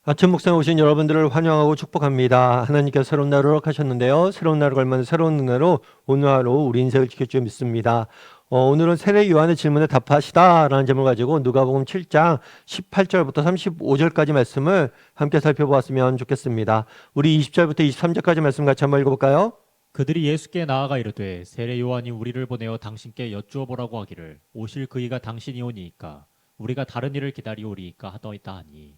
아침 묵상에 오신 여러분들을 환영하고 축복합니다. 하나님께서 새로운 날을 허락하셨는데요. 새로운 날을 걸맞는 새로운 은혜로 오늘 하루 우리 인생을 지켜주려 믿습니다. 오늘은 세례 요한의 질문에 답하시다라는 제목을 가지고 누가복음 7장 18절부터 35절까지 말씀을 함께 살펴보았으면 좋겠습니다. 우리 20절부터 23절까지 말씀 같이 한번 읽어볼까요? 그들이 예수께 나아가 이르되 세례 요한이 우리를 보내어 당신께 여쭈어 보라고 하기를 오실 그이가 당신이 오니이까 우리가 다른 일을 기다리오리이까 하더이다 하니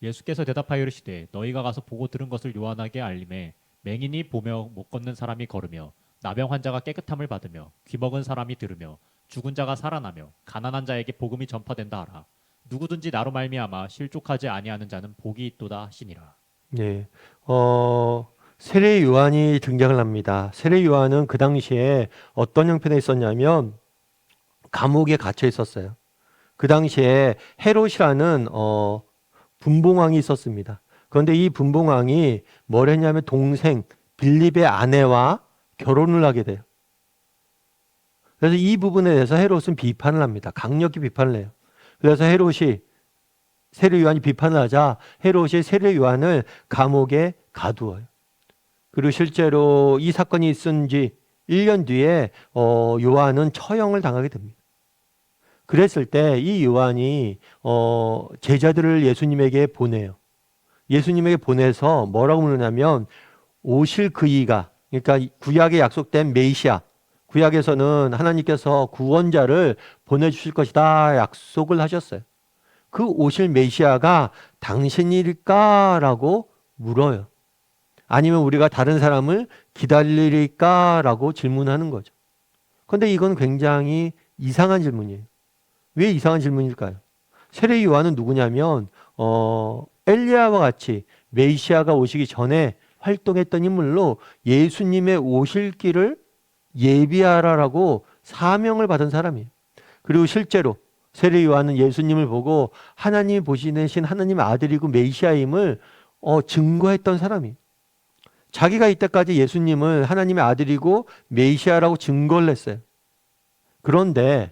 예수께서 대답하여 이르시되 너희가 가서 보고 들은 것을 요한에게 알림해 맹인이 보며 못 걷는 사람이 걸으며 나병 환자가 깨끗함을 받으며 귀먹은 사람이 들으며 죽은 자가 살아나며 가난한 자에게 복음이 전파된다 하라. 누구든지 나로 말미암아 실족하지 아니하는 자는 복이 있도다 하시니라. 네. 세례 요한이 등장을 합니다. 세례 요한은 그 당시에 어떤 형편에 있었냐면 감옥에 갇혀 있었어요. 그 당시에 헤롯이라는 분봉왕이 있었습니다. 그런데 이 분봉왕이 뭘 했냐면 동생 빌립의 아내와 결혼을 하게 돼요. 그래서 이 부분에 대해서 헤롯은 비판을 합니다. 강력히 비판을 해요. 그래서 헤롯이 세례 요한이 비판을 하자 헤롯이 세례 요한을 감옥에 가두어요. 그리고 실제로 이 사건이 있은 지 1년 뒤에 요한은 처형을 당하게 됩니다. 그랬을 때 이 요한이 제자들을 예수님에게 보내요. 예수님에게 보내서 뭐라고 물으냐면 오실 그이가, 그러니까 구약에 약속된 메시아, 구약에서는 하나님께서 구원자를 보내주실 것이다 약속을 하셨어요. 그 오실 메시아가 당신일까라고 물어요. 아니면 우리가 다른 사람을 기다릴까라고 질문하는 거죠. 그런데 이건 굉장히 이상한 질문이에요. 왜 이상한 질문일까요? 세례 요한은 누구냐면 엘리야와 같이 메시아가 오시기 전에 활동했던 인물로 예수님의 오실 길을 예비하라라고 사명을 받은 사람이에요. 그리고 실제로 세례 요한은 예수님을 보고 하나님이 보시내신 하나님의 아들이고 메시아임을 증거했던 사람이에요. 자기가 이때까지 예수님을 하나님의 아들이고 메시아라고 증거를 했어요. 그런데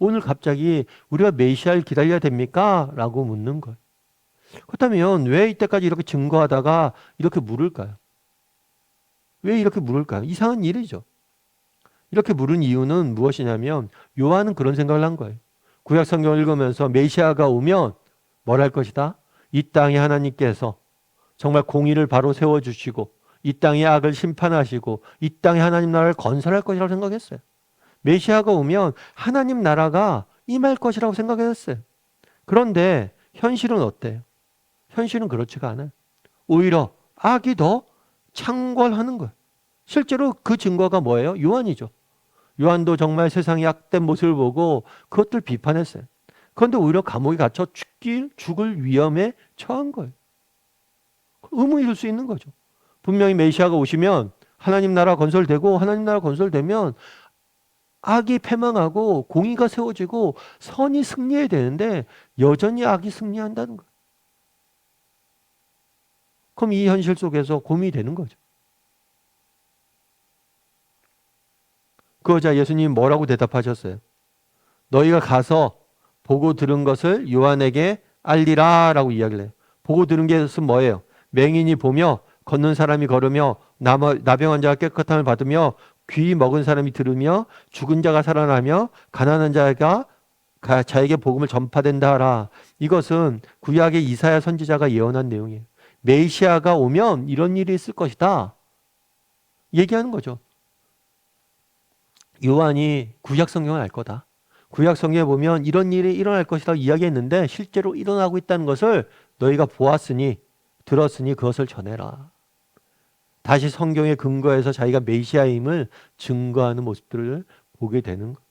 오늘 갑자기 우리가 메시아를 기다려야 됩니까? 라고 묻는 거예요. 그렇다면 왜 이때까지 이렇게 증거하다가 이렇게 물을까요? 왜 이렇게 물을까요? 이상한 일이죠. 이렇게 물은 이유는 무엇이냐면 요한은 그런 생각을 한 거예요. 구약 성경을 읽으면서 메시아가 오면 뭘 할 것이다? 이 땅에 하나님께서 정말 공의를 바로 세워주시고 이 땅의 악을 심판하시고 이 땅에 하나님 나라를 건설할 것이라고 생각했어요. 메시아가 오면 하나님 나라가 임할 것이라고 생각했어요. 그런데 현실은 어때요? 현실은 그렇지가 않아요. 오히려 악이 더 창궐하는 거예요. 실제로 그 증거가 뭐예요? 요한이죠. 요한도 정말 세상의 악된 모습을 보고 그것들 비판했어요. 그런데 오히려 감옥에 갇혀 죽을 위험에 처한 거예요. 의문일 수 있는 거죠. 분명히 메시아가 오시면 하나님 나라 건설되고 하나님 나라 건설되면 악이 패망하고 공의가 세워지고 선이 승리해야 되는데 여전히 악이 승리한다는 거예요. 그럼 이 현실 속에서 고민이 되는 거죠. 그러자 예수님이 뭐라고 대답하셨어요? 너희가 가서 보고 들은 것을 요한에게 알리라 라고 이야기를 해요. 보고 들은 것은 뭐예요? 맹인이 보며 걷는 사람이 걸으며 나병 환자가 깨끗함을 받으며 귀 먹은 사람이 들으며 죽은 자가 살아나며 가난한 자가 자에게 복음을 전파된다 하라. 이것은 구약의 이사야 선지자가 예언한 내용이에요. 메시아가 오면 이런 일이 있을 것이다. 얘기하는 거죠. 요한이 구약 성경을 알 거다. 구약 성경에 보면 이런 일이 일어날 것이라고 이야기했는데 실제로 일어나고 있다는 것을 너희가 보았으니 들었으니 그것을 전해라. 다시 성경의 근거에서 자기가 메시아임을 증거하는 모습들을 보게 되는 것.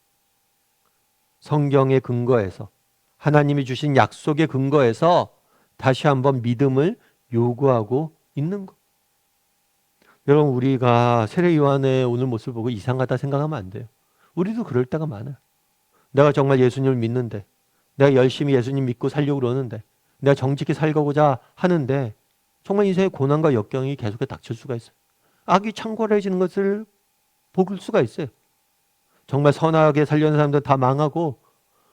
성경의 근거에서 하나님이 주신 약속의 근거에서 다시 한번 믿음을 요구하고 있는 것. 여러분 우리가 세례 요한의 오늘 모습을 보고 이상하다 생각하면 안 돼요. 우리도 그럴 때가 많아요. 내가 정말 예수님을 믿는데 내가 열심히 예수님 믿고 살려고 그러는데 내가 정직히 살고자 하는데 정말 인생의 고난과 역경이 계속해 닥칠 수가 있어요. 악이 창궐해지는 것을 볼 수가 있어요. 정말 선하게 살려는 사람들 다 망하고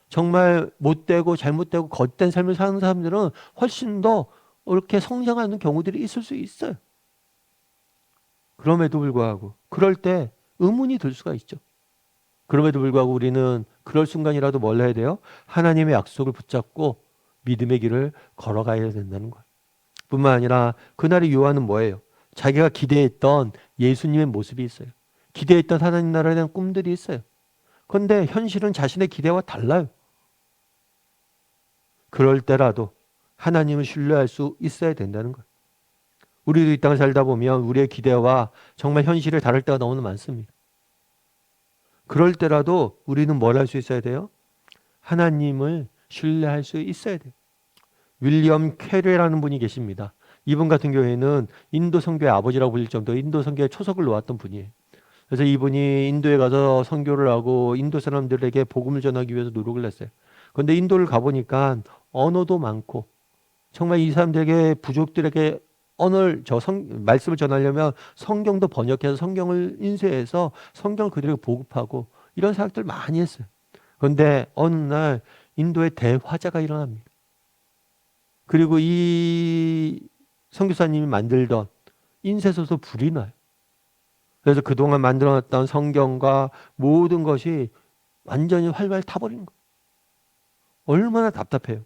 정말 못되고 잘못되고 겉된 삶을 사는 사람들은 훨씬 더 이렇게 성장하는 경우들이 있을 수 있어요. 그럼에도 불구하고 그럴 때 의문이 들 수가 있죠. 그럼에도 불구하고 우리는 그럴 순간이라도 뭘 해야 돼요? 하나님의 약속을 붙잡고 믿음의 길을 걸어가야 된다는 거예요. 뿐만 아니라 그날의 요한은 뭐예요? 자기가 기대했던 예수님의 모습이 있어요. 기대했던 하나님 나라에 대한 꿈들이 있어요. 그런데 현실은 자신의 기대와 달라요. 그럴 때라도 하나님을 신뢰할 수 있어야 된다는 거예요. 우리도 이 땅을 살다 보면 우리의 기대와 정말 현실이 다를 때가 너무 많습니다. 그럴 때라도 우리는 뭘 할 수 있어야 돼요? 하나님을 신뢰할 수 있어야 돼요. 윌리엄 캐리라는 분이 계십니다. 이분 같은 경우에는 인도 선교의 아버지라고 불릴 정도로 인도 선교에 초석을 놓았던 분이에요. 그래서 이분이 인도에 가서 선교를 하고 인도 사람들에게 복음을 전하기 위해서 노력을 했어요. 그런데 인도를 가보니까 언어도 많고 정말 이 사람들에게 부족들에게 말씀을 전하려면 성경도 번역해서 성경을 인쇄해서 성경을 그들에게 보급하고 이런 사역들 많이 했어요. 그런데 어느 날 인도에 대화재가 일어납니다. 그리고 이 선교사님이 만들던 인쇄소서 불이 나요. 그래서 그동안 만들어놨던 성경과 모든 것이 완전히 활발 타버린 거예요. 얼마나 답답해요.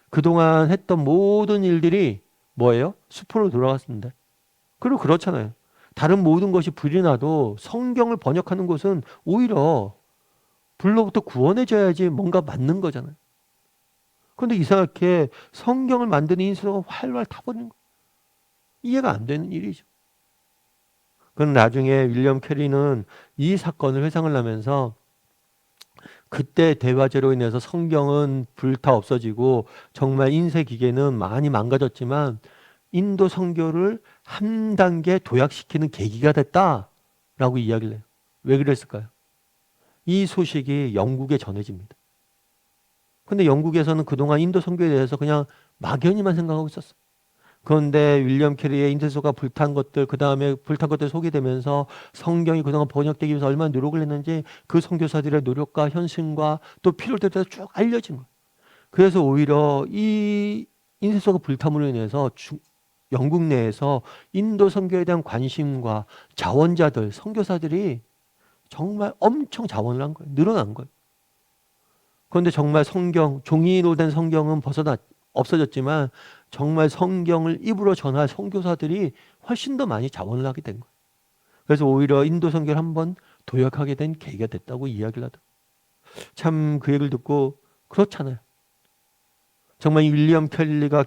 그동안 했던 모든 일들이 뭐예요? 숲으로 돌아갔습니다. 그리고 그렇잖아요. 다른 모든 것이 불이 나도 성경을 번역하는 것은 오히려 불로부터 구원해줘야지 뭔가 맞는 거잖아요. 그런데 이상하게 성경을 만드는 인쇄소가 활활 타버리는 거예요. 이해가 안 되는 일이죠. 그럼 나중에 윌리엄 캐리는 이 사건을 회상을 하면서 그때 대화재로 인해서 성경은 불타 없어지고 정말 인쇄 기계는 많이 망가졌지만 인도 선교를 한 단계 도약시키는 계기가 됐다라고 이야기를 해요. 왜 그랬을까요? 이 소식이 영국에 전해집니다. 근데 영국에서는 그동안 인도 선교에 대해서 그냥 막연히만 생각하고 있었어요. 그런데 윌리엄 캐리의 인쇄소가 불탄 것들, 그 다음에 불탄 것들 소개되면서 성경이 그동안 번역되기 위해서 얼마나 노력을 했는지 그 선교사들의 노력과 현신과 또 필요에 대해서 쭉 알려진 거예요. 그래서 오히려 이 인쇄소가 불탐으로 인해서 영국 내에서 인도 선교에 대한 관심과 자원자들, 선교사들이 정말 엄청 자원을 한 거예요. 늘어난 거예요. 그런데 정말 성경, 종이로 된 성경은 없어졌지만 정말 성경을 입으로 전할 선교사들이 훨씬 더 많이 자원을 하게 된 거예요. 그래서 오히려 인도 선교를 한번 도약하게 된 계기가 됐다고 이야기를 하더라고요. 참 그 얘기를 듣고 그렇잖아요. 정말 윌리엄 켈리가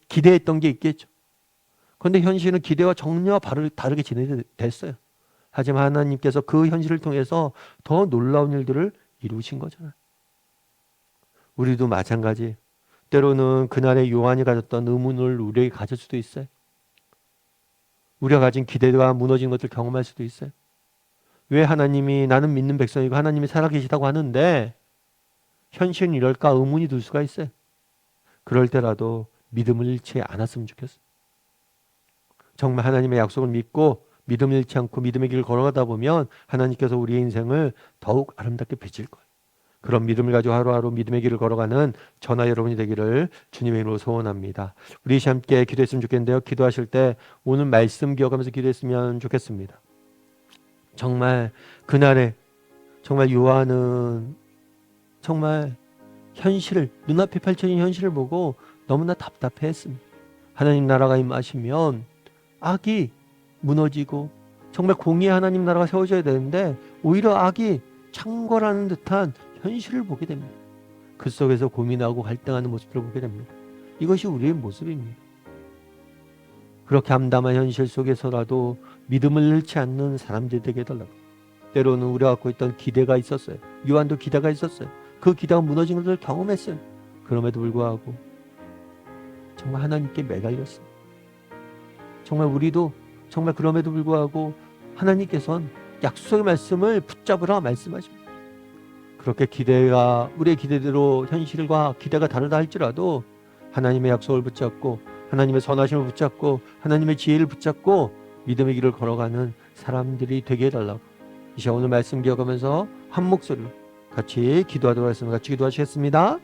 기대했던 게 있겠죠. 그런데 현실은 기대와 전혀 다르게 진행됐어요. 하지만 하나님께서 그 현실을 통해서 더 놀라운 일들을 이루신 거잖아요. 우리도 마찬가지. 때로는 그날의 요한이 가졌던 의문을 우리에게 가질 수도 있어요. 우리가 가진 기대가 무너진 것을 경험할 수도 있어요. 왜 하나님이 나는 믿는 백성이고 하나님이 살아계시다고 하는데 현실은 이럴까 의문이 들 수가 있어요. 그럴 때라도 믿음을 잃지 않았으면 좋겠어요. 정말 하나님의 약속을 믿고 믿음을 잃지 않고 믿음의 길을 걸어가다 보면 하나님께서 우리의 인생을 더욱 아름답게 빚을 거예요. 그런 믿음을 가지고 하루하루 믿음의 길을 걸어가는 저나 여러분이 되기를 주님의 이름으로 소원합니다. 우리 함께 기도했으면 좋겠는데요. 기도하실 때 오늘 말씀 기억하면서 기도했으면 좋겠습니다. 정말 그날에 정말 요한은 정말 현실을 눈앞에 펼쳐진 현실을 보고 너무나 답답해했습니다. 하나님 나라가 임하시면 악이 무너지고 정말 공의의 하나님 나라가 세워져야 되는데 오히려 악이 창궐하는 듯한 현실을 보게 됩니다. 그 속에서 고민하고 갈등하는 모습들을 보게 됩니다. 이것이 우리의 모습입니다. 그렇게 암담한 현실 속에서라도 믿음을 잃지 않는 사람들이 되게 해달라고. 때로는 우리가 갖고 있던 기대가 있었어요. 요한도 기대가 있었어요. 그 기대가 무너진 것을 경험했어요. 그럼에도 불구하고 정말 하나님께 매달렸어요. 정말 우리도 정말 그럼에도 불구하고 하나님께서는 약속의 말씀을 붙잡으라 말씀하십니다. 그렇게 우리의 기대대로 현실과 기대가 다르다 할지라도 하나님의 약속을 붙잡고 하나님의 선하심을 붙잡고 하나님의 지혜를 붙잡고 믿음의 길을 걸어가는 사람들이 되게 해달라고. 이제 오늘 말씀 기억하면서 한 목소리로 같이 기도하도록 하겠습니다. 같이 기도하시겠습니다.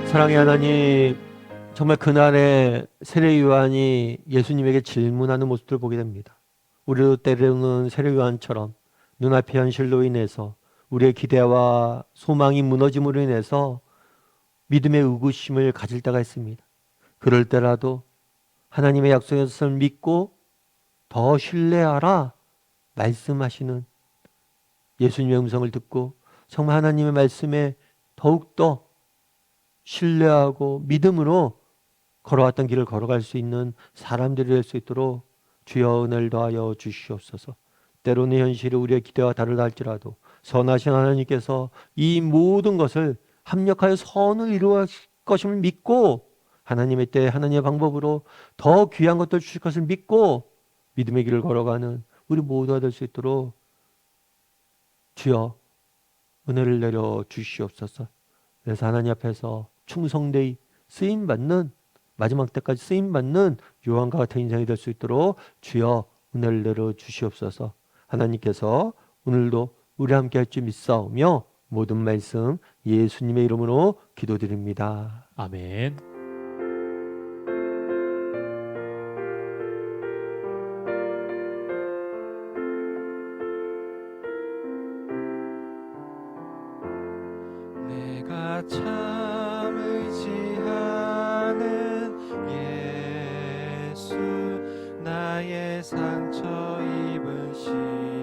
사랑의 하나님, 정말 그날에 세례 요한이 예수님에게 질문하는 모습을 보게 됩니다. 우리도 때로는 세례 요한처럼 눈앞의 현실로 인해서 우리의 기대와 소망이 무너짐으로 인해서 믿음의 의구심을 가질 때가 있습니다. 그럴 때라도 하나님의 약속을 믿고 더 신뢰하라 말씀하시는 예수님의 음성을 듣고 정말 하나님의 말씀에 더욱더 신뢰하고 믿음으로 걸어왔던 길을 걸어갈 수 있는 사람들이 될 수 있도록 주여 은혜를 더하여 주시옵소서. 때로는 현실이 우리의 기대와 다르다 할지라도 선하신 하나님께서 이 모든 것을 합력하여 선을 이루실 것임을 믿고 하나님의 때 하나님의 방법으로 더 귀한 것들 주실 것을 믿고 믿음의 길을 걸어가는 우리 모두가 될 수 있도록 주여 은혜를 내려 주시옵소서. 그래서 하나님 앞에서 충성되이 쓰임받는 마지막 때까지 쓰임받는 요한과 같은 인생이 될 수 있도록 주여 은혜를 내려 주시옵소서. 하나님께서 오늘도 우리 함께 할 줄 믿사오며 모든 말씀 예수님의 이름으로 기도드립니다. 아멘. 내가 참 의지하는 예수 나의 상처 입으신